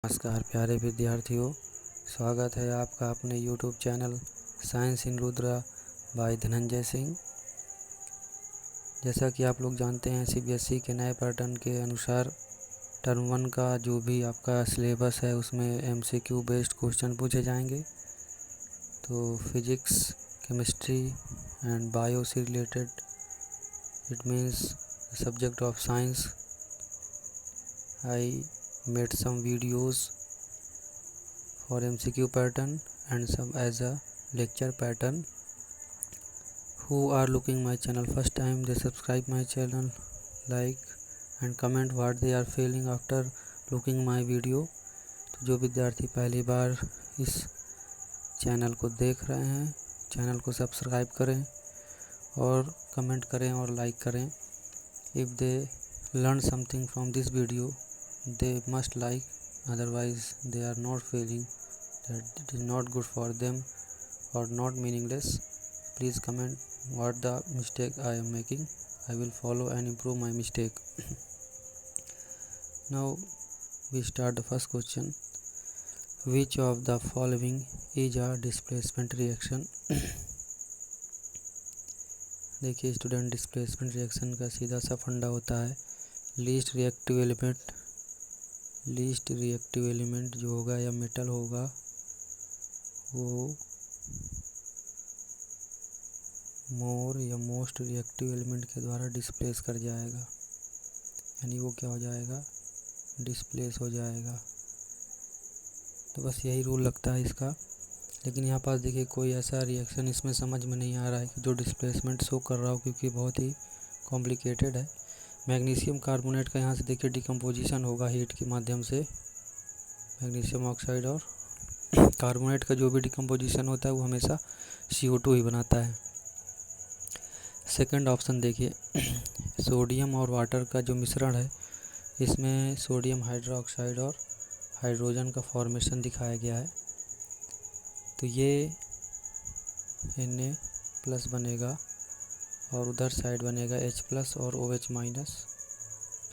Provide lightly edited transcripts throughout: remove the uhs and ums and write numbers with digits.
नमस्कार प्यारे विद्यार्थियों, स्वागत है आपका अपने यूट्यूब चैनल साइंस इन रुद्रा बाय धनंजय सिंह। जैसा कि आप लोग जानते हैं, सीबीएसई के नए पैटर्न के अनुसार टर्म 1 का जो भी आपका सिलेबस है उसमें एमसीक्यू बेस्ड क्वेश्चन पूछे जाएंगे। तो फिजिक्स, केमिस्ट्री एंड बायो से related, it means subject of science, I made some videos for MCQ pattern and some as a lecture pattern. Who are looking my channel first time, they subscribe my channel, like and comment what they are feeling after looking my video. तो जो विद्यार्थी पहली बार इस channel को देख रहे हैं, channel को सब्सक्राइब करें और कमेंट करें और लाइक करें। If they learn something from this video, they must like, otherwise they are not feeling that it is not good for them or not meaningless. Please comment what the mistake I am making. I will follow and improve my mistake. Now we start the first question. Which of the following is a displacement reaction? देखिए student, displacement reaction का सीधा सा फंडा होता है least reactive element जो होगा या मेटल होगा वो मोर या मोस्ट रिएक्टिव एलिमेंट के द्वारा डिस्प्लेस कर जाएगा, यानी वो क्या हो जाएगा, डिस्प्लेस हो जाएगा। तो बस यही रूल लगता है इसका। लेकिन यहाँ पास देखिए कोई ऐसा रिएक्शन इसमें समझ में नहीं आ रहा है कि जो डिस्प्लेसमेंट शो कर रहा हो, क्योंकि बहुत ही कॉम्प्लिकेटेड है। मैग्नीशियम कार्बोनेट का यहाँ से देखिए डिकम्पोजिशन होगा हीट के माध्यम से। मैग्नीशियम ऑक्साइड और कार्बोनेट का जो भी डिकम्पोजिशन होता है वो हमेशा CO2 ही बनाता है। सेकंड ऑप्शन देखिए, सोडियम और वाटर का जो मिश्रण है इसमें सोडियम हाइड्रोक्साइड और हाइड्रोजन का फॉर्मेशन दिखाया गया है। तो ये Na+ बनेगा और उधर साइड बनेगा H+ और OH-।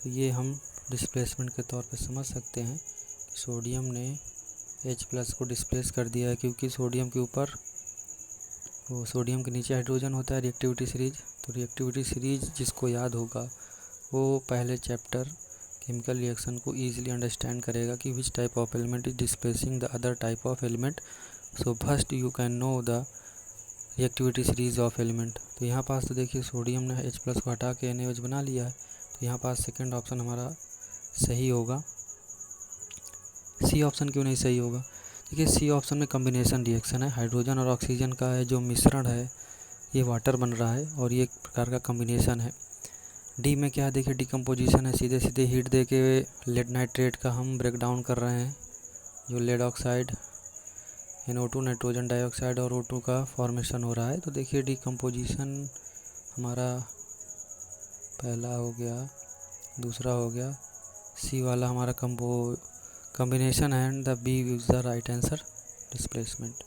तो ये हम डिस्प्लेसमेंट के तौर पे समझ सकते हैं कि सोडियम ने H+ को डिस्प्लेस कर दिया है, क्योंकि सोडियम के ऊपर वो सोडियम के नीचे हाइड्रोजन होता है रिएक्टिविटी सीरीज। तो रिएक्टिविटी सीरीज जिसको याद होगा वो पहले चैप्टर केमिकल रिएक्शन को ईजिली अंडरस्टैंड करेगा कि which type of element is displacing the other type of element. So first you can know the reactivity series of element. तो यहाँ पास तो देखिए सोडियम ने H+ को हटा के NaOH बना लिया है। तो यहाँ पास सेकंड ऑप्शन हमारा सही होगा। सी ऑप्शन क्यों नहीं सही होगा? देखिए सी ऑप्शन में कम्बिनेशन रिएक्शन है, हाइड्रोजन और ऑक्सीजन का है जो मिश्रण है ये वाटर बन रहा है और ये एक प्रकार का कम्बिनेशन है। डी में क्या है, देखिए डिकम्पोजिशन है, सीधे सीधे हीट दे के लेड नाइट्रेट का हम ब्रेक डाउन कर रहे हैं, जो lead oxide NO2 nitrogen dioxide और O2 का फॉर्मेशन हो रहा है। तो देखिए डिकम्पोजिशन हमारा पहला हो गया, दूसरा हो गया, सी वाला हमारा कम्बिनेशन है and the B is the right answer, displacement.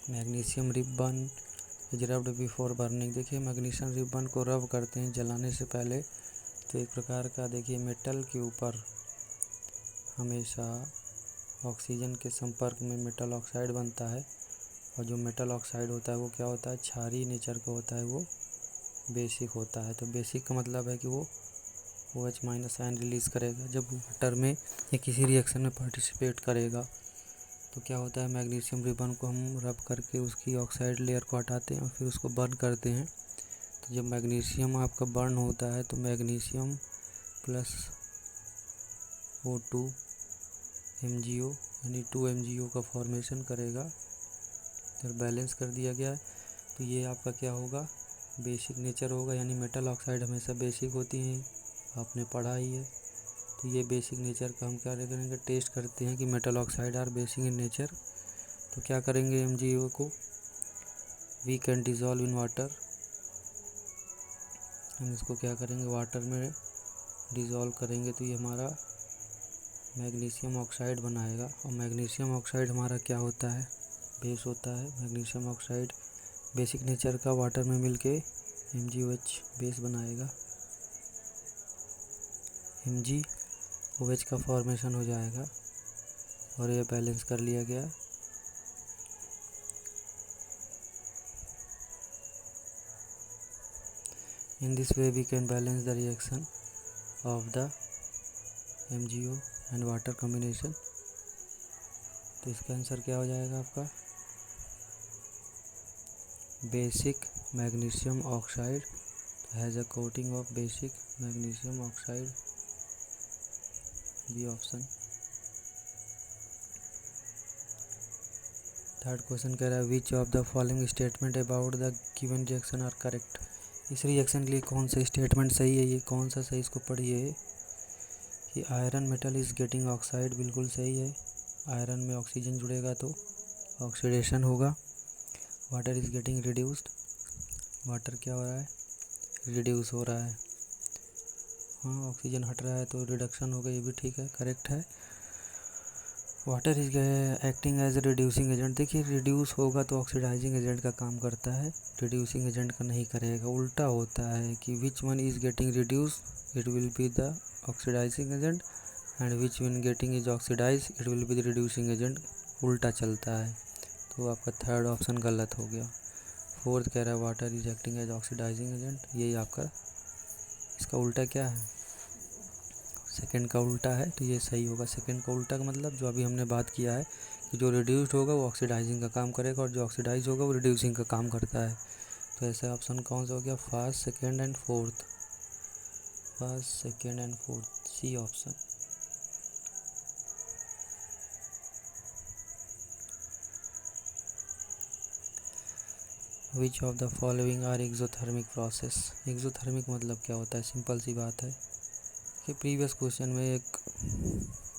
Magnesium ribbon is rubbed before burning. देखिए मैग्नीशियम रिबन को रब करते हैं जलाने से पहले। तो एक प्रकार का देखिए मेटल के ऊपर हमेशा ऑक्सीजन के संपर्क में मेटल ऑक्साइड बनता है, और जो मेटल ऑक्साइड होता है वो क्या होता है, क्षारीय नेचर का होता है, वो बेसिक होता है। तो बेसिक का मतलब है कि वो OH- आयन रिलीज़ करेगा जब वाटर में या किसी रिएक्शन में पार्टिसिपेट करेगा। तो क्या होता है, मैग्नीशियम रिबन को हम रब करके उसकी ऑक्साइड लेयर को हटाते हैं और फिर उसको बर्न करते हैं। तो जब मैग्नीशियम आपका बर्न होता है तो मैग्नीशियम प्लस O2 MgO यानी 2 MgO का फॉर्मेशन करेगा। फिर बैलेंस कर दिया गया है तो ये आपका क्या होगा, बेसिक नेचर होगा, यानी मेटल ऑक्साइड हमेशा बेसिक होती हैं, आपने पढ़ा ही है। तो ये बेसिक नेचर का हम क्या करेंगे, टेस्ट करते हैं कि metal oxide are basic in nature. तो क्या करेंगे, MgO को we can dissolve in water, हम इसको क्या करेंगे वाटर में डिज़ोल्व करेंगे। तो ये हमारा मैग्नीशियम ऑक्साइड बनाएगा। और मैग्नीशियम ऑक्साइड हमारा क्या होता है, बेस होता है। मैग्नीशियम ऑक्साइड बेसिक नेचर का वाटर में मिलके MgOH बेस बनाएगा। MgOH का फॉर्मेशन हो जाएगा और यह बैलेंस कर लिया गया। In this way we can balance the reaction of the MgO and water combination। तो इसका आंसर क्या हो जाएगा आपका, basic magnesium oxide has a coating of basic magnesium oxide, B option. Third question कह रहा है which of the following statement about the given reaction are correct. इस रिएक्शन के लिए कौन सा स्टेटमेंट सही है, ये कौन सा सही, इसको पढ़िए। कि iron metal is getting oxide, बिल्कुल सही है। आयरन में ऑक्सीजन जुड़ेगा तो ऑक्सीडेशन होगा। Water is getting reduced, water क्या हो रहा है, रिड्यूस हो रहा है। हाँ, ऑक्सीजन हट रहा है तो रिडक्शन होगा, ये भी ठीक है, करेक्ट है। Water is acting as a reducing agent. देखिए रिड्यूस होगा तो ऑक्सीडाइजिंग एजेंट का काम करता है, रिड्यूसिंग एजेंट का नहीं करेगा, उल्टा होता है कि which one is getting reduce it will be the oxidising agent and which one getting is oxidize it will be the reducing agent, उल्टा चलता है। तो आपका थर्ड ऑप्शन गलत हो गया। फोर्थ कह रहा है water is acting as oxidising agent, यही आपका, इसका उल्टा क्या है, सेकंड का उल्टा है, तो ये सही होगा। सेकंड का उल्टा का मतलब जो अभी हमने बात किया है कि जो रिड्यूस्ड होगा वो ऑक्सीडाइजिंग का काम करेगा और जो ऑक्सीडाइज होगा वो रिड्यूसिंग का काम करता है। तो ऐसा ऑप्शन कौन सा हो गया, first second and fourth, first second and fourth, C option. Which of the following are exothermic process. Exothermic मतलब क्या होता है, सिंपल सी बात है कि प्रीवियस क्वेश्चन में एक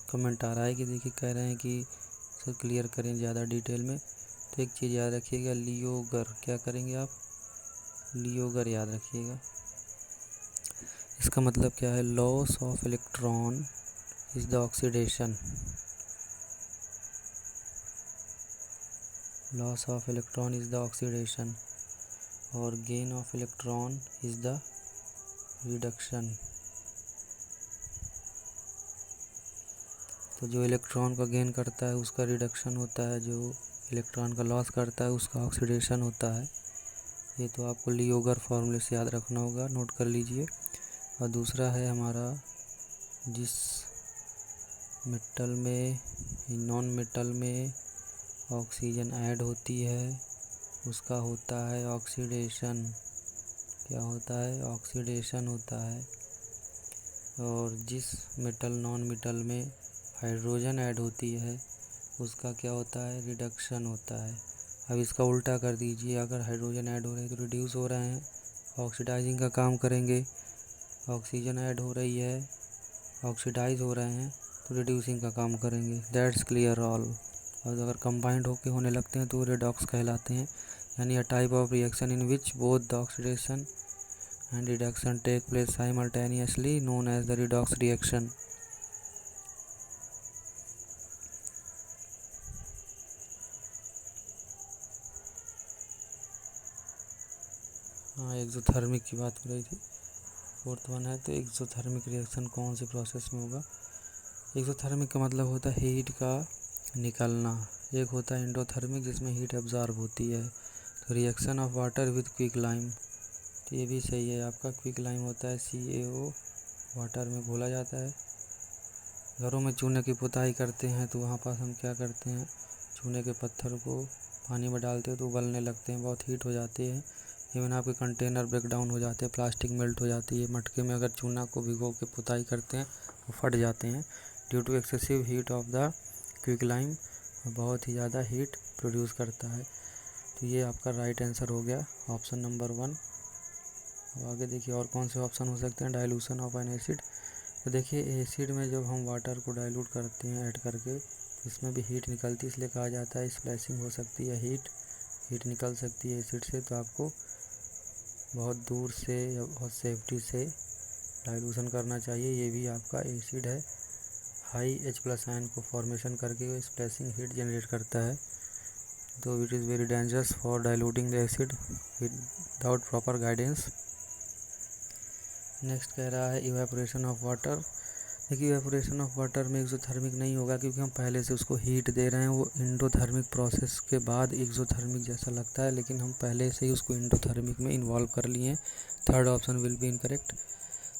कमेंट आ रहा है कि देखिए कह रहे हैं कि सर क्लियर करें ज़्यादा डिटेल में। तो एक चीज़ याद रखिएगा, लियोगर, क्या करेंगे आप, लियोगर याद रखिएगा। इसका मतलब क्या है, loss of electron is the oxidation, loss of electron is the oxidation और gain of electron is the reduction. तो जो इलेक्ट्रॉन का गेन करता है उसका रिडक्शन होता है, जो इलेक्ट्रॉन का लॉस करता है उसका ऑक्सीडेशन होता है। ये तो आपको लियोगर फॉर्मूले से याद रखना होगा, नोट कर लीजिए। और दूसरा है हमारा, जिस मेटल में, नॉन मेटल में ऑक्सीजन ऐड होती है उसका होता है ऑक्सीडेशन, क्या होता है, ऑक्सीडेशन होता है। और जिस मेटल नॉन मेटल में हाइड्रोजन ऐड होती है उसका क्या होता है, रिडक्शन होता है। अब इसका उल्टा कर दीजिए, अगर हाइड्रोजन ऐड हो रहे हैं तो रिड्यूस हो रहे हैं, ऑक्सीडाइजिंग का काम करेंगे। ऑक्सीजन ऐड हो रही है, ऑक्सीडाइज हो रहे हैं तो रिड्यूसिंग का काम करेंगे। That's clear all. और अगर कंबाइंड होके होने लगते हैं तो रेडॉक्स कहलाते हैं, यानी a type of reaction in which both the oxidation and reduction take place simultaneously known as the redox reaction. हाँ, एक्सोथर्मिक की बात कर रही थी, फोर्थ वन है। तो एक्सोथर्मिक रिएक्शन कौन से प्रोसेस में होगा, एक्सोथर्मिक का मतलब होता है हीट का निकलना। एक होता है एंडोथर्मिक जिसमें हीट एब्जॉर्ब होती है। तो reaction of water with quick lime, तो ये भी सही है आपका, क्विक लाइम होता है CaO, वाटर में घोला जाता है। घरों में चूने की पुताई करते हैं तो वहाँ पर हम क्या करते हैं, चूने के पत्थर को पानी में डालते हैं तो उबलने लगते हैं, बहुत हीट हो जाती है। इवन आपके कंटेनर ब्रेक डाउन हो जाते हैं, प्लास्टिक मेल्ट हो जाती है। मटके में अगर चूना को भिगो के पुताई करते हैं वो फट जाते हैं due to excessive heat of the quick lime, बहुत ही ज़्यादा हीट प्रोड्यूस करता है। तो ये आपका राइट आंसर हो गया, ऑप्शन नंबर 1। अब आगे देखिए और कौन से ऑप्शन हो सकते हैं, डाइल्यूशन ऑफ एन एसिड। तो देखिए एसिड में जब हम वाटर को डाइल्यूट करते हैं ऐड करके तो इसमें भी हीट निकलती है, इसलिए कहा जाता है स्प्लैशिंग हो सकती है, हीट निकल सकती है एसिड से। तो आपको बहुत दूर से या बहुत सेफ्टी से डाइल्यूशन करना चाहिए। ये भी आपका एसिड है, हाई H+ आयन को फॉर्मेशन करके स्प्लैशिंग हीट जनरेट करता है, तो it is very dangerous for diluting the acid without proper guidance. Next कह रहा है इवेपोरेशन ऑफ वाटर। देखिए इवेपोरेशन ऑफ वाटर में एक्सोथर्मिक नहीं होगा, क्योंकि हम पहले से उसको हीट दे रहे हैं। वो इंडोथर्मिक प्रोसेस के बाद एक्सोथर्मिक जैसा लगता है, लेकिन हम पहले से ही उसको इंडोथर्मिक में इन्वॉल्व कर लिए हैं। Third option will be incorrect.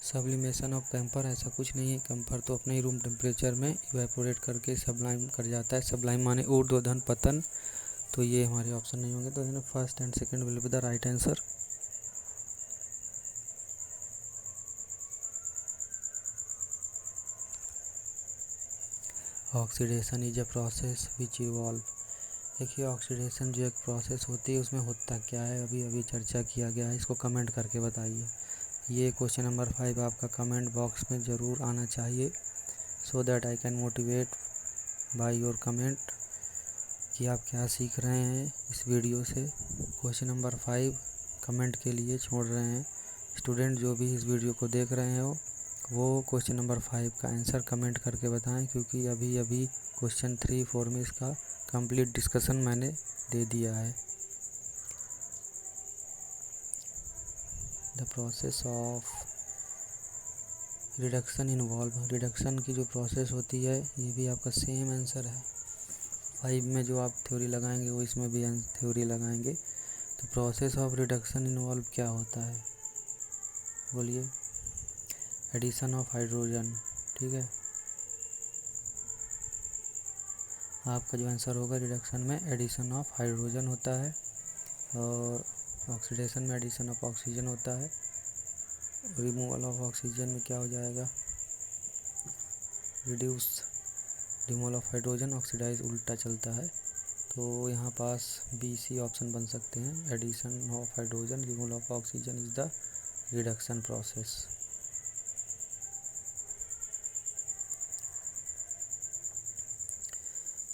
Sublimation of camphor, ऐसा कुछ नहीं है। कैम्फर तो अपने ही रूम टेम्परेचर में इवेपोरेट करके सब्लाइम कर जाता है। सब्लाइम माने ऊर्ध्वधन पतन, तो ये हमारे ऑप्शन नहीं होंगे। तो first and second will be the right answer. Oxidation is a process which evolve. देखिए ऑक्सीडेशन जो एक प्रोसेस होती है उसमें होता क्या है, अभी अभी चर्चा किया गया है। इसको कमेंट करके बताइए। ये क्वेश्चन नंबर 5 आपका कमेंट बॉक्स में ज़रूर आना चाहिए, so that I can motivate by your comment कि आप क्या सीख रहे हैं इस वीडियो से। क्वेश्चन नंबर 5 कमेंट के लिए छोड़ रहे हैं। स्टूडेंट जो भी इस वीडियो को देख रहे हो वो क्वेश्चन नंबर 5 का आंसर कमेंट करके बताएं, क्योंकि अभी अभी क्वेश्चन 3, 4 में इसका कंप्लीट डिस्कशन मैंने दे दिया है। The process of reduction involve. Reduction की जो प्रोसेस होती है ये भी आपका सेम आंसर है। 5 में जो आप थ्योरी लगाएंगे वो इसमें भी थ्योरी लगाएंगे। तो प्रोसेस ऑफ रिडक्शन इन्वॉल्व क्या होता है, बोलिए। एडिशन ऑफ हाइड्रोजन, ठीक है। आपका जो आंसर होगा रिडक्शन में एडिशन ऑफ हाइड्रोजन होता है, और ऑक्सीडेशन में एडिशन ऑफ ऑक्सीजन होता है। रिमूवल ऑफ ऑक्सीजन में क्या हो जाएगा, reduce. Removal of hydrogen oxidize उल्टा चलता है, तो यहाँ पास BC ऑप्शन बन सकते हैं। Addition of hydrogen, removal of oxygen is the reduction process.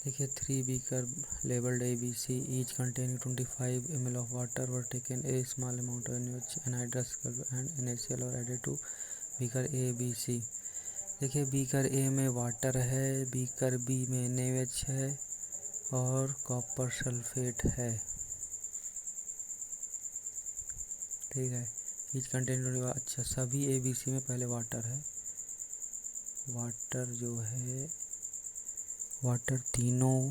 देखिए 3 beaker labeled ABC each containing 25 ml of water were taken a small amount of NaOH anhydrous and NaCl और added to beaker A B C। देखिए beaker A में water है, beaker B में NaOH है और copper sulphate है, ठीक है। ईच कंटेनिंग, अच्छा सभी ABC में पहले वाटर है। वाटर जो है, वाटर तीनों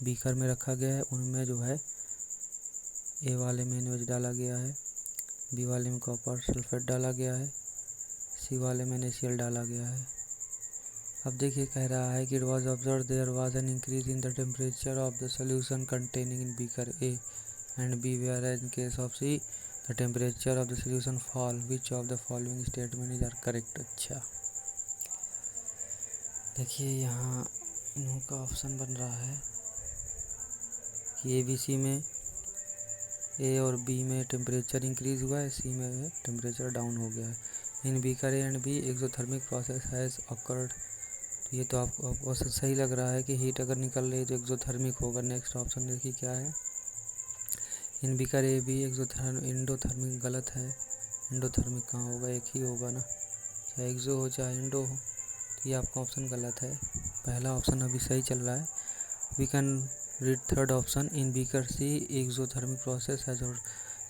बीकर में रखा गया है। उनमें जो है ए वाले में NaOH डाला गया है, बी वाले में कॉपर सल्फेट डाला गया है, सी वाले में NaCl डाला गया है। अब देखिए कह रहा है कि it was observe there was an increase in the temperature of the solution containing in beaker A and B, where in case of C the temperature of the solution fall. Which of the following statement is are correct. अच्छा देखिए यहाँ इन्हों का option बन रहा है कि ABC में ए और बी में टेम्परेचर इंक्रीज़ हुआ है, सी में टेम्परेचर डाउन हो गया है। In beaker A and be exothermic process has awkward. तो ये तो आपको सही लग रहा है कि हीट अगर निकल रही है तो एक्सोथर्मिक होगा। नेक्स्ट ऑप्शन देखिए क्या है, in beaker A B endothermic गलत है। इंडोथर्मिक कहाँ होगा, एक ही होगा ना, चाहे एक्सो हो चाहे इंडो हो। तो ये आपका ऑप्शन गलत है। पहला ऑप्शन अभी सही चल रहा है। We can read third option, in beaker C exothermic process है, और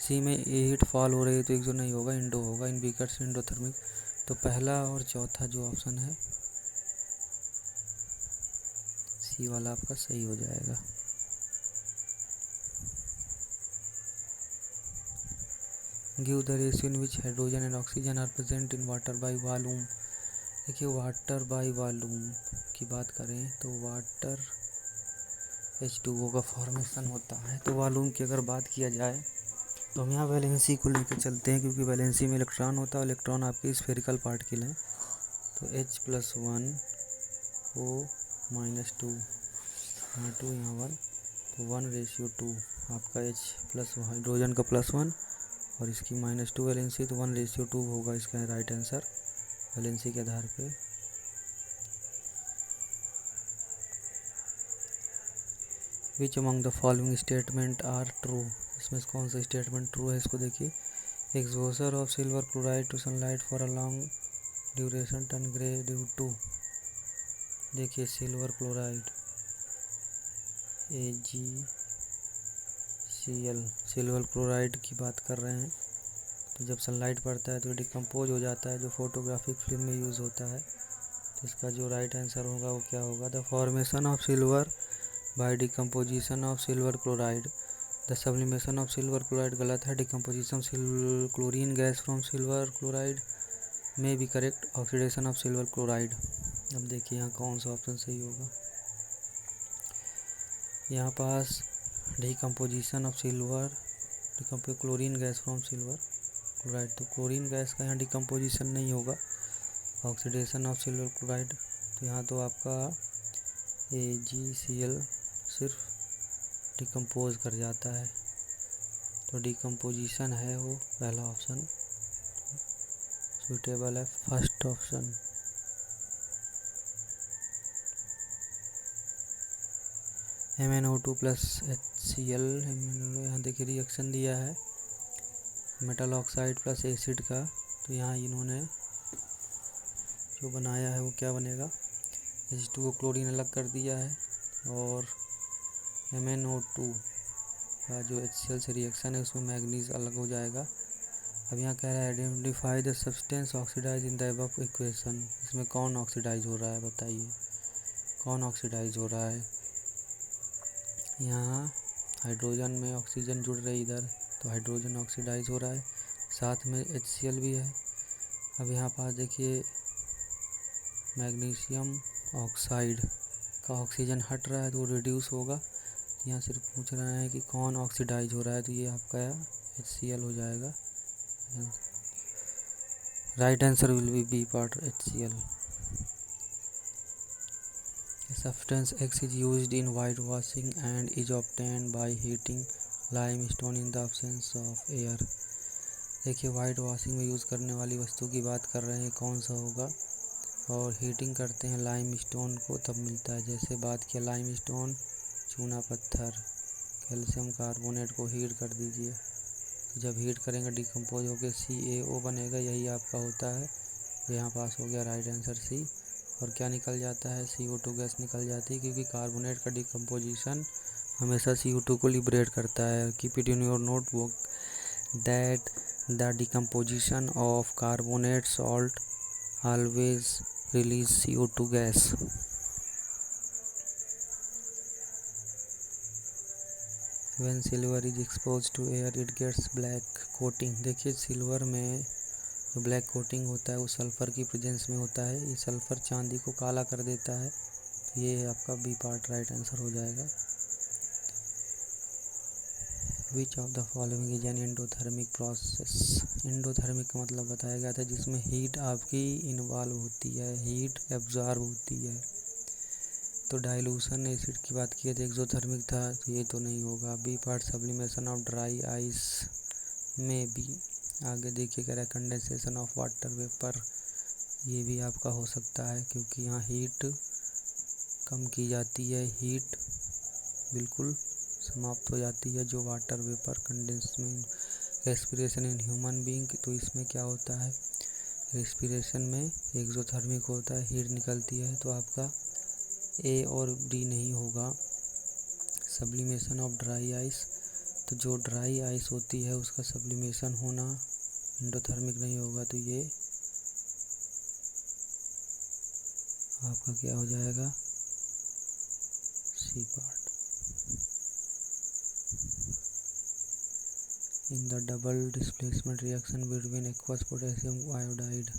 सी में हीट फॉल हो रही है तो एक्सो नहीं होगा, इंडो होगा। In beaker C endothermic. तो पहला और चौथा जो ऑप्शन है सी वाला आपका सही हो जाएगा। Give the ratio in which hydrogen and oxygen are present in water by volume. देखिए वाटर बाय वॉल्यूम की बात करें तो वाटर H2O का फॉर्मेशन होता है। तो वॉल्यूम की अगर बात किया जाए तो हम यहाँ वैलेंसी को लेकर चलते हैं, क्योंकि वैलेंसी में इलेक्ट्रॉन होता है। इलेक्ट्रॉन आपकी स्फेरिकल पार्टिकल है, तो H+1 O -2, यहाँ 2 यहाँ 1, तो 1:2 आपका H+ हाइड्रोजन का +1 और इसकी -2 वैलेंसी, तो 1:2 होगा इसका राइट आंसर वैलेंसी के आधार पे। Which among the following statement are true. इसमें कौन सा स्टेटमेंट ट्रू है, इसको देखिए। Exposure of silver chloride to sunlight for a long duration turn grey due to. देखिए silver chloride AgCl, silver chloride की बात कर रहे हैं। तो जब सनलाइट पड़ता है तो डिकम्पोज हो जाता है, जो फोटोग्राफिक फिल्म में यूज़ होता है। तो इसका जो राइट आंसर होगा वो क्या होगा? The formation of silver by decomposition of silver chloride. The sublimation of silver chloride गलत है। Decomposition chlorine gas from silver chloride में B correct. Oxidation of silver chloride. अब देखिए यहाँ कौन सा ऑप्शन सही होगा। यहाँ पास decomposition of silver, chlorine gas from silver chloride, तो क्लोरीन गैस का यहाँ डिकम्पोजिशन नहीं होगा। ऑक्सीडेशन ऑफ सिल्वर क्लोराइड, तो यहाँ तो आपका AgCl सिर्फ डिकम्पोज कर जाता है, तो डिकम्पोजिशन है वो पहला ऑप्शन सूटेबल है, first option. MnO2 plus HCl, यहाँ देखिए रिएक्शन दिया है मेटल ऑक्साइड प्लस एसिड का, तो यहाँ इन्होंने जो बनाया है वो क्या बनेगा? H2O क्लोरीन अलग कर दिया है और MnO2 का जो HCl से रिएक्शन है उसमें मैग्नीज अलग हो जाएगा। अब यहाँ कह रहा है identify the substance oxidise in the above equation. इसमें कौन ऑक्सीडाइज हो रहा है बताइए, कौन ऑक्सीडाइज हो रहा है? यहाँ हाइड्रोजन में ऑक्सीजन जुड़ रही इधर, तो हाइड्रोजन ऑक्सीडाइज हो रहा है, साथ में HCl भी है। अब यहाँ पास देखिए मैग्नीशियम ऑक्साइड का ऑक्सीजन हट रहा है तो रिड्यूस होगा। यहाँ सिर्फ पूछ रहे हैं कि कौन ऑक्सीडाइज हो रहा है, तो ये आपका HCl हो जाएगा। Right answer will be B part HCl। Substance X is used in whitewashing and is obtained by heating limestone in the absence of air। देखिए वाइट वॉशिंग में यूज़ करने वाली वस्तु की बात कर रहे हैं, कौन सा होगा? और हीटिंग करते हैं लाइमस्टोन को तब मिलता है। जैसे बात किया लाइमस्टोन, चूना पत्थर, कैल्शियम कार्बोनेट को हीट कर दीजिए, तो जब हीट करेंगे डिकम्पोज होकर CaO बनेगा, यही आपका होता है। तो यहाँ पास हो गया राइट आंसर C। और क्या निकल जाता है? CO2 गैस निकल जाती है, क्योंकि कार्बोनेट का डिकम्पोजिशन हमेशा CO2 को लिबरेट करता है। Keep it in your notebook that the decomposition of carbonate salt always release CO2 gas. When silver is expose to air it gets black coating. देखिए सिल्वर में जो ब्लैक कोटिंग होता है वो सल्फ़र की प्रेजेंस में होता है। ये सल्फ़र चांदी को काला कर देता है, तो ये आपका बी पार्ट राइट आंसर हो जाएगा। विच of the following is an endothermic process. Endothermic का मतलब बताया गया था जिसमें हीट आपकी इन्वॉल्व होती है, हीट एब्जॉर्ब होती है। तो डाइल्यूशन एसिड की बात की तो एक्सोथर्मिक था, तो ये तो नहीं होगा। B part sublimation of dry ice में भी। आगे देखिए कह रहा है कंडेंसेशन ऑफ वाटर वेपर, ये भी आपका हो सकता है क्योंकि यहाँ हीट कम की जाती है, हीट बिल्कुल समाप्त हो जाती है जो water vapour condensement. Respiration in human being, तो इसमें क्या होता है? रेस्पिरेशन में एक्सोथर्मिक होता है, हीट निकलती है, तो आपका A और D नहीं होगा। सब्लिमेशन ऑफ ड्राई आइस, तो जो ड्राई आइस होती है उसका सब्लिमेशन होना एंडोथर्मिक नहीं होगा, तो ये आपका क्या हो जाएगा? C part. In the double displacement reaction between aqueous potassium iodide,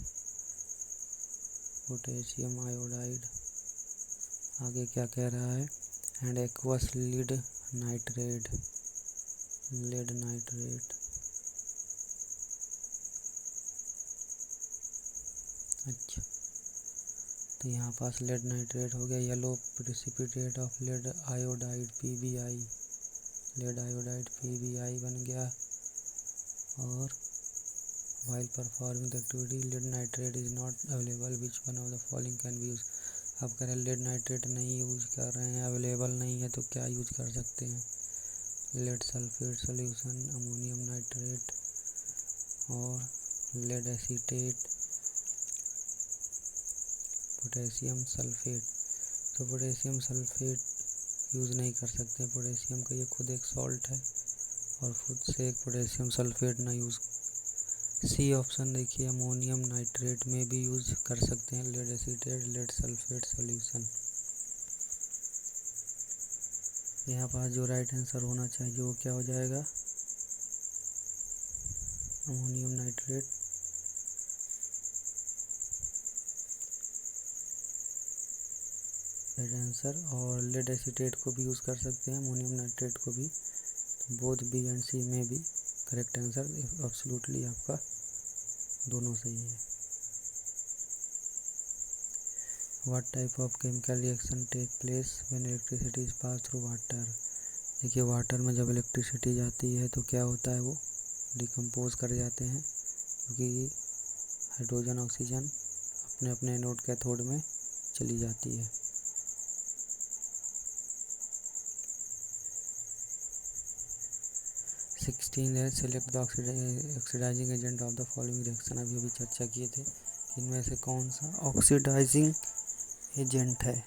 आगे क्या कह रहा है? And aqueous lead nitrate. अच्छा, तो यहाँ पास लेड नाइट्रेट हो गया। Yellow precipitate of lead iodide PbI, lead iodide PbI बन गया। और while performing the activity lead nitrate is not available, which one of the following can be used। अब कह रहे हैं लेड नाइट्रेट नहीं यूज कर रहे हैं, अवेलेबल नहीं है, तो क्या यूज कर सकते हैं? Lead sulphate solution, ammonium nitrate और लेड एसीटेट, पोटेशियम सल्फेट। तो पोटेशियम सल्फेट यूज़ नहीं कर सकते। पोटेशियम का ये खुद एक सॉल्ट है और खुद से एक पोटेशियम सल्फेट ना यूज़। सी ऑप्शन देखिए, अमोनियम नाइट्रेट में भी यूज़ कर सकते हैं lead acetate lead sulphate solution. यहाँ पास जो राइट आंसर होना चाहिए वो क्या हो जाएगा, अमोनियम नाइट्रेट। Right answer. और लेड एसीटेट को भी यूज़ कर सकते हैं, अमोनियम नाइट्रेट को भी। तो बोथ बी एंड सी में भी करेक्ट आंसर एब्सोल्युटली आपका दोनों सही है। What type of chemical reaction take place when electricity is pass through water. देखिए वाटर में जब इलेक्ट्रिसिटी जाती है तो क्या होता है, वो डिकम्पोज कर जाते हैं, क्योंकि हाइड्रोजन ऑक्सीजन अपने अपने एनोड कैथोड में चली जाती है। Select the oxidising agent of the following reaction. अभी चर्चा किए थे कि इनमें से कौन सा ऑक्सीडाइजिंग एजेंट है।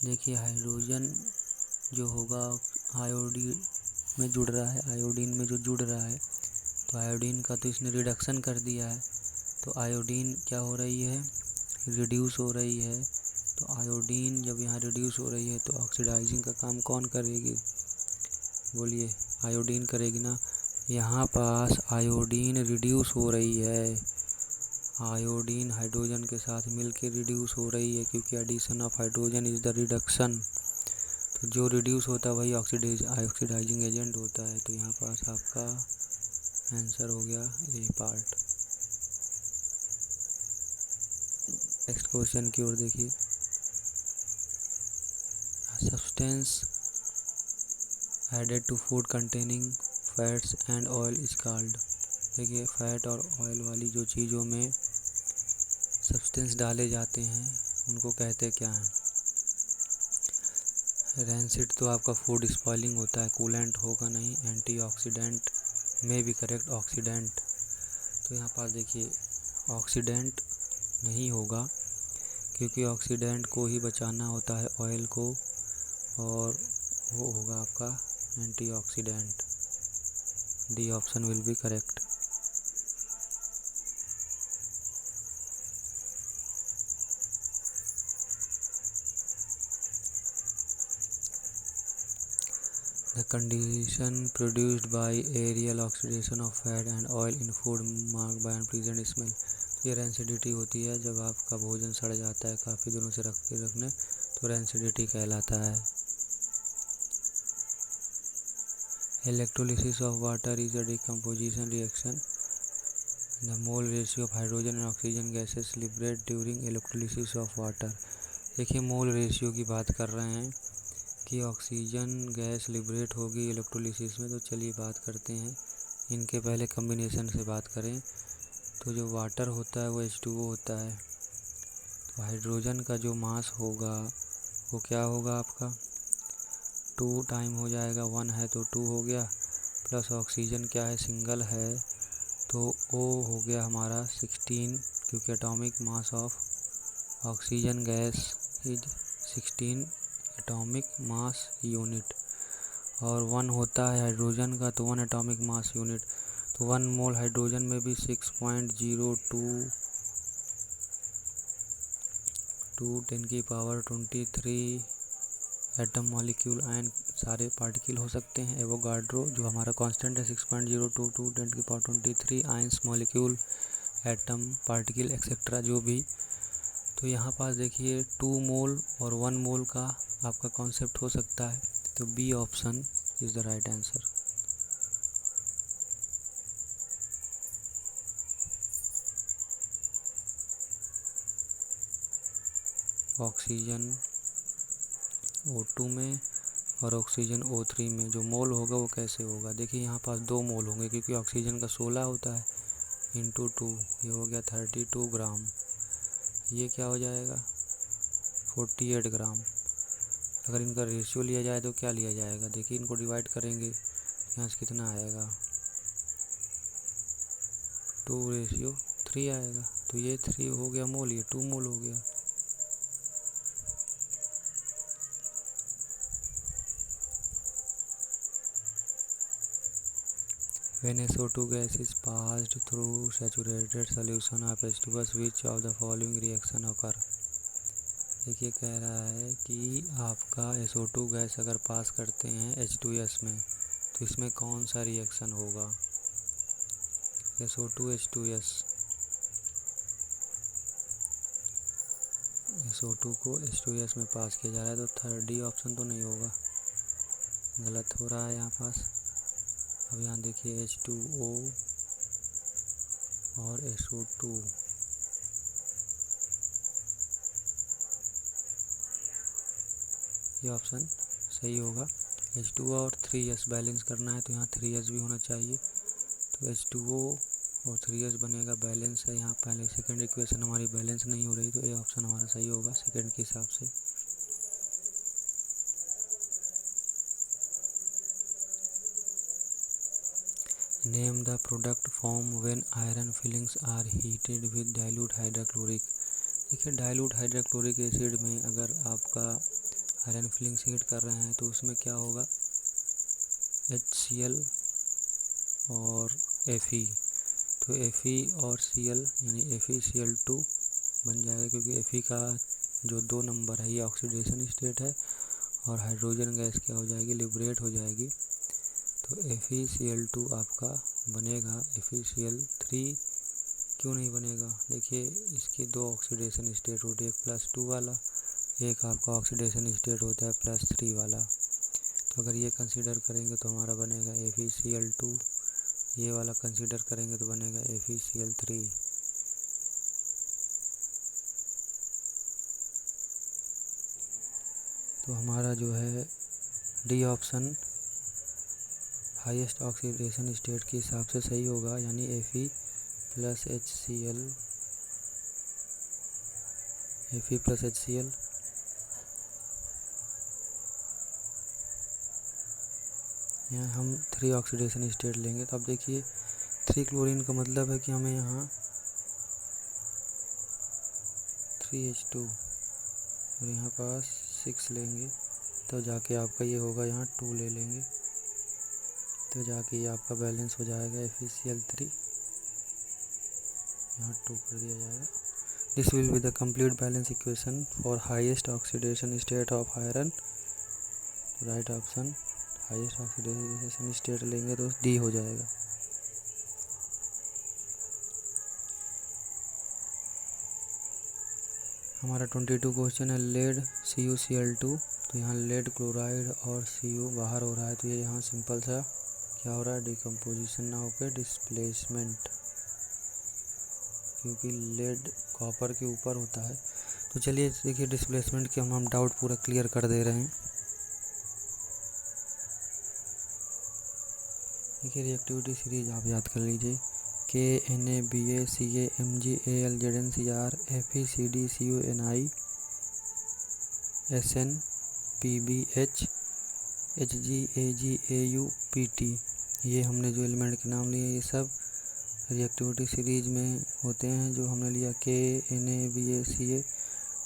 देखिए हाइड्रोजन जो होगा आयोडीन में जुड़ रहा है, आयोडीन में जो जुड़ रहा है, तो आयोडीन का तो इसने रिडक्शन कर दिया है, तो आयोडीन क्या हो रही है, रिड्यूस हो रही है। तो आयोडीन जब यहाँ रिड्यूस हो रही है तो ऑक्सीडाइजिंग का काम कौन करेगी, बोलिए, आयोडीन करेगी ना। यहाँ पास आयोडीन रिड्यूस हो रही है, आयोडीन हाइड्रोजन के साथ मिलकर रिड्यूस हो रही है, क्योंकि addition of hydrogen is the reduction. तो जो रिड्यूस होता है वही ऑक्सीडाइजिंग एजेंट होता है। तो यहाँ पास आपका आंसर हो गया ए पार्ट। नेक्स्ट क्वेश्चन की ओर देखिए। Substance added to food containing fats and oil is called. देखिए फैट और ऑयल वाली जो चीज़ों में सब्सटेंस डाले जाते हैं उनको कहते क्या हैं। रैंसिड तो आपका फूड स्पॉइलिंग होता है, कूलेंट होगा नहीं, एंटीऑक्सीडेंट में भी करेक्ट ऑक्सीडेंट। तो यहाँ पास देखिए ऑक्सीडेंट नहीं होगा, क्योंकि ऑक्सीडेंट को ही बचाना होता है ऑयल को, और वो होगा आपका antioxidant. D option will B correct. The condition produced by aerial oxidation of fat and oil in food marked by unpleasant smell। ये रैंसिडिटी होती है, जब आपका भोजन सड़ जाता है काफ़ी दिनों से रखने तो रैंसिडिटी कहलाता है। Electrolysis of water is a decomposition reaction. The mole ratio of hydrogen and oxygen gases liberate during electrolysis of water। देखिए मोल रेशियो की बात कर रहे हैं कि ऑक्सीजन गैस लिबरेट होगी इलेक्ट्रोलिसिस में। तो चलिए बात करते हैं इनके, पहले कम्बिनेशन से बात करें तो जो वाटर होता है वो H2O होता है। तो हाइड्रोजन का जो मास होगा वो क्या होगा आपका 2 टाइम हो जाएगा, 1 है तो 2 हो गया, प्लस ऑक्सीजन क्या है सिंगल है तो O हो गया हमारा 16, क्योंकि atomic mass of oxygen gas is 16 atomic mass unit, और 1 होता है हाइड्रोजन का तो 1 एटॉमिक मास यूनिट। तो 1 मोल हाइड्रोजन में भी 6.02 10 की पावर 23 एटम मॉलिक्यूल आयन सारे पार्टिकल हो सकते हैं। एवोगाड्रो जो हमारा कांस्टेंट है 6.022 10 की power 23 ions molecule atom particle etcetera जो भी। तो यहाँ पास देखिए 2 मोल और 1 मोल का आपका कॉन्सेप्ट हो सकता है, तो B option is the right answer. Oxygen O2 में और ऑक्सीजन O3 में जो मोल होगा वो कैसे होगा। देखिए यहाँ पास 2 मोल होंगे, क्योंकि ऑक्सीजन का 16 होता है इंटू 2, ये हो गया 32 ग्राम, ये क्या हो जाएगा 48 ग्राम। अगर इनका रेशियो लिया जाए तो क्या लिया जाएगा, देखिए इनको डिवाइड करेंगे यहाँ से कितना आएगा 2:3 आएगा। तो ये 3 हो गया मोल, ये 2 मोल हो गया। When SO2 gas is passed through saturated solution of H2S, which of the following reaction occur? देखिए कह रहा है कि आपका SO2 गैस अगर पास करते हैं H2S में तो इसमें कौन सा रिएक्शन होगा। SO2 H2S, SO2 को H2S में पास किया जा रहा है तो थर्ड डी ऑप्शन तो नहीं होगा, गलत हो रहा है यहाँ पास। अब यहाँ देखिए H2O और SO2, ये ऑप्शन सही होगा। H2O और 3S बैलेंस करना है तो यहाँ 3S भी होना चाहिए, तो H2O और 3S बनेगा, बैलेंस है। यहाँ पहले सेकंड इक्वेशन हमारी बैलेंस नहीं हो रही तो ये ऑप्शन हमारा सही होगा सेकंड के हिसाब से। Name the product form when iron filings are heated with dilute hydrochloric. देखिए डाइल्यूट हाइड्रोक्लोरिक एसिड में अगर आपका आयरन फिलिंग्स हीट कर रहे हैं तो उसमें क्या होगा, HCl और Fe, तो Fe और Cl यानी FeCl2 बन जाएगा, क्योंकि Fe का जो 2 नंबर है ये ऑक्सीडेशन स्टेट है और हाइड्रोजन गैस क्या हो जाएगी, लिबरेट हो जाएगी। तो FeCl2 आपका बनेगा। FeCl3 क्यों नहीं बनेगा, देखिए इसकी 2 ऑक्सीडेशन स्टेट होती है, एक +2 वाला, एक आपका ऑक्सीडेशन स्टेट होता है +3 वाला। तो अगर ये कंसीडर करेंगे तो हमारा बनेगा FeCl2, ये वाला कंसीडर करेंगे तो बनेगा FeCl3। तो हमारा जो है D option highest oxidation state के हिसाब से सही होगा, यानी Fe plus HCl, Fe plus HCl। यहाँ हम 3 ऑक्सीडेशन स्टेट लेंगे तो अब देखिए 3 क्लोरीन का मतलब है कि हमें यहाँ 3H2 और यहाँ पास 6 लेंगे तो जाके आपका ये होगा, यहाँ 2 ले लेंगे तो जाके ये आपका बैलेंस हो जाएगा। FeCl3 यहाँ 2 कर दिया जाएगा। This will be the complete balance equation for highest oxidation state of iron. Right option highest oxidation state लेंगे तो डी हो जाएगा। हमारा 22 क्वेश्चन है लेड CuCl2, तो यहाँ लेड क्लोराइड और Cu बाहर हो रहा है तो ये यहाँ सिंपल सा क्या हो रहा है, डिकम्पोजिशन ना होकर डिस्प्लेसमेंट, क्योंकि लेड कॉपर के ऊपर होता है। तो चलिए देखिए डिस्प्लेसमेंट के हम डाउट पूरा क्लियर कर दे रहे हैं। देखिए रिएक्टिविटी सीरीज आप याद कर लीजिए, KNaBaCaMgAlZnCr FeCdCuNi SnPbH HgAgAuPt, ये हमने जो एलिमेंट के नाम लिए ये सब रिएक्टिविटी सीरीज में होते हैं। जो हमने लिया KNaBaCa,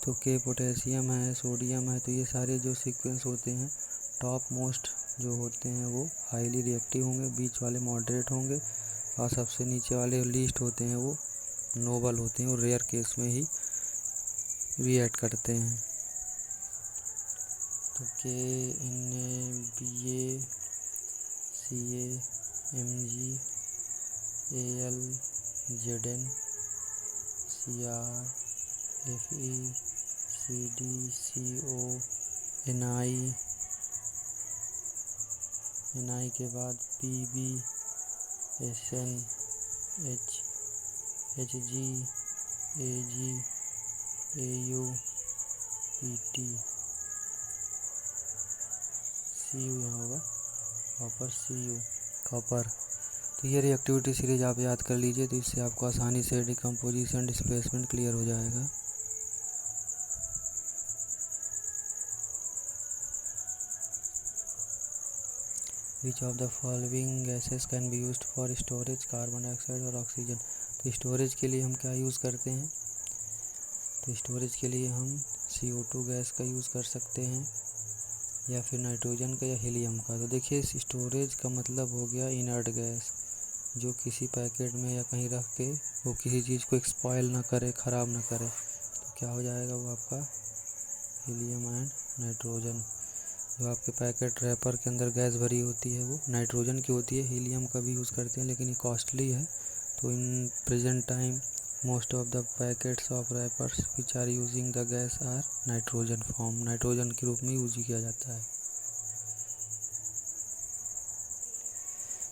तो K पोटेशियम है, सोडियम है, तो ये सारे जो सीक्वेंस होते हैं टॉप मोस्ट जो होते हैं वो हाईली रिएक्टिव होंगे, बीच वाले मॉडरेट होंगे और सबसे नीचे वाले लीस्ट होते हैं वो नोबल होते हैं और रेयर केस में ही रिएक्ट करते हैं। तो KNaBaCaMgAlZnCr FeCdCoNi के बाद PbSnH HgAgAuPt, Cu यहाँ होगा कॉपर, Cu कॉपर। तो ये रिएक्टिविटी सीरीज आप याद कर लीजिए, तो इससे आपको आसानी से डिकम्पोजिशन डिस्प्लेसमेंट क्लियर हो जाएगा। Which of the following gases can be used for storage, carbon dioxide और ऑक्सीजन। तो स्टोरेज के लिए हम क्या यूज़ करते हैं, तो स्टोरेज के लिए हम CO2 गैस का यूज़ कर सकते हैं या फिर नाइट्रोजन का या हीलियम का। तो देखिए स्टोरेज का मतलब हो गया इनर्ट गैस, जो किसी पैकेट में या कहीं रख के वो किसी चीज़ को एक्सपॉयल ना करे, ख़राब ना करे, तो क्या हो जाएगा वो आपका हीलियम एंड नाइट्रोजन। जो आपके पैकेट रैपर के अंदर गैस भरी होती है वो नाइट्रोजन की होती है, हीलियम का भी यूज़ करते हैं लेकिन ये कॉस्टली है। तो in present time most of the packets of wrappers which are using the gas are nitrogen form, nitrogen के रूप में यूज किया जाता है।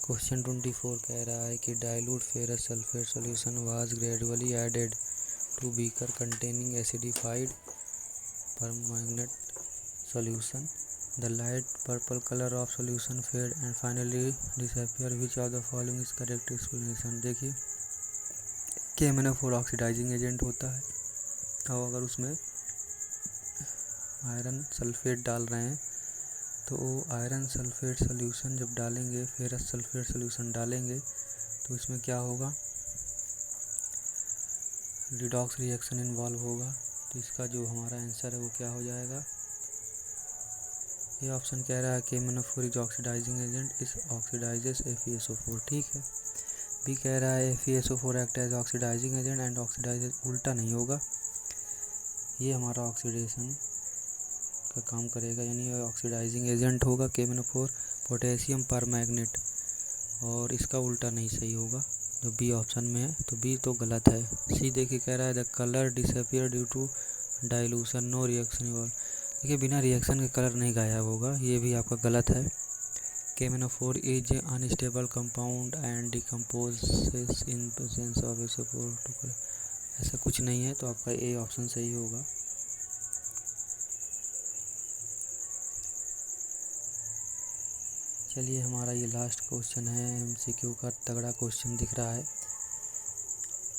क्वेश्चन 24 कह रहा है कि dilute ferrous sulphate solution was gradually added to beaker containing acidified permanganate solution. The light purple color of solution fade and finally disappear. Which of the following is correct explanation? देखिए KMnO4 oxidising agent होता है, और अगर उसमें iron sulphate डाल रहे हैं तो आयरन सल्फेट सोल्यूशन जब डालेंगे, फेरस सल्फेट सोल्यूशन डालेंगे तो इसमें क्या होगा, रिडॉक्स रिएक्शन इन्वॉल्व होगा। तो इसका जो हमारा आंसर है वो क्या हो जाएगा, ये ऑप्शन कह रहा है KMnO4 इज ऑक्सीडाइजिंग एजेंट, इस ऑक्सीडाइजेस FeSO4, ठीक है। बी कह रहा है FeSO4 act as oxidising agent and oxidises, उल्टा नहीं होगा, ये हमारा ऑक्सीडेशन का काम करेगा, यानी ऑक्सीडाइजिंग एजेंट होगा KMnO4 पोटेशियम परमैंगनेट, और इसका उल्टा नहीं सही होगा जो बी ऑप्शन में है, तो बी तो गलत है। सी देखिए कह रहा है the colour disappear due to dilution no reaction involve, देखिए बिना रिएक्शन के कलर नहीं गायब होगा, ये भी आपका गलत है। KMnO4 is unstable compound and decomposes in presence of SO4, ऐसा कुछ नहीं है, तो आपका ए ऑप्शन सही होगा। चलिए हमारा ये लास्ट क्वेश्चन है, MCQ का तगड़ा क्वेश्चन दिख रहा है।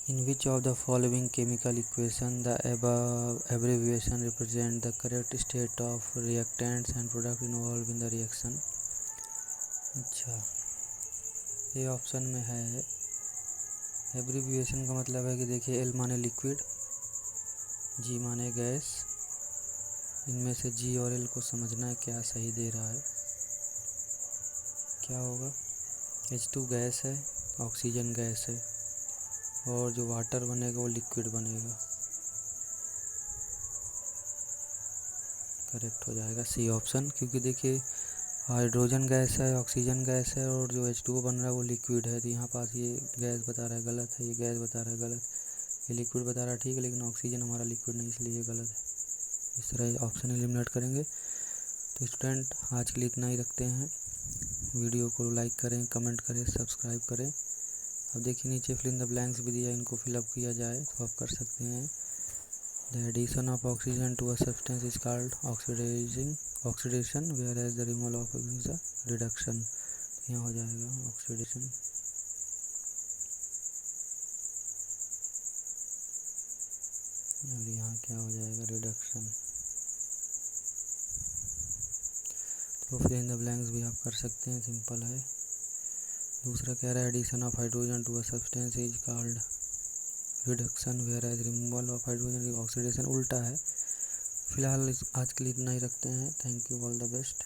In which of the following chemical equation the above abbreviation represent the correct state of reactants and product involved in the reaction? अच्छा, ये ऑप्शन में है, एब्रीविएशन का मतलब है कि देखिए L माने लिक्विड, G माने गैस, इनमें से G और L को समझना है क्या सही दे रहा है। क्या होगा, H2 गैस है, ऑक्सीजन गैस है, और जो वाटर बनेगा वो लिक्विड बनेगा, करेक्ट हो जाएगा सी ऑप्शन, क्योंकि देखिए हाइड्रोजन गैस है, ऑक्सीजन गैस है, और जो H2O बन रहा है वो लिक्विड है। तो यहाँ पास ये गैस बता रहा है गलत है, ये गैस बता रहा है गलत, ये लिक्विड बता रहा है ठीक है, लेकिन ऑक्सीजन हमारा लिक्विड नहीं, इसलिए ये गलत है। इस तरह ऑप्शन एलिमिनेट करेंगे। तो स्टूडेंट आज के लिए इतना ही रखते हैं, वीडियो को लाइक करें, कमेंट करें, सब्सक्राइब करें। अब देखिए नीचे फिल इन द ब्लैंक्स भी दिया, इनको फिलअप किया जाए तो आप कर सकते हैं। The addition of oxygen to a substance is called oxidation, whereas the removal of oxygen reduction. यहाँ हो जाएगा ऑक्सीडेशन, और यहाँ क्या हो जाएगा रिडक्शन। तो फिल इन द ब्लैंक्स भी आप कर सकते हैं, सिंपल है। दूसरा कह रहा है addition of hydrogen to a substance is called reduction, whereas removal of hydrogen oxidation, उल्टा है। फिलहाल आज के लिए इतना ही रखते हैं। Thank you, all the best.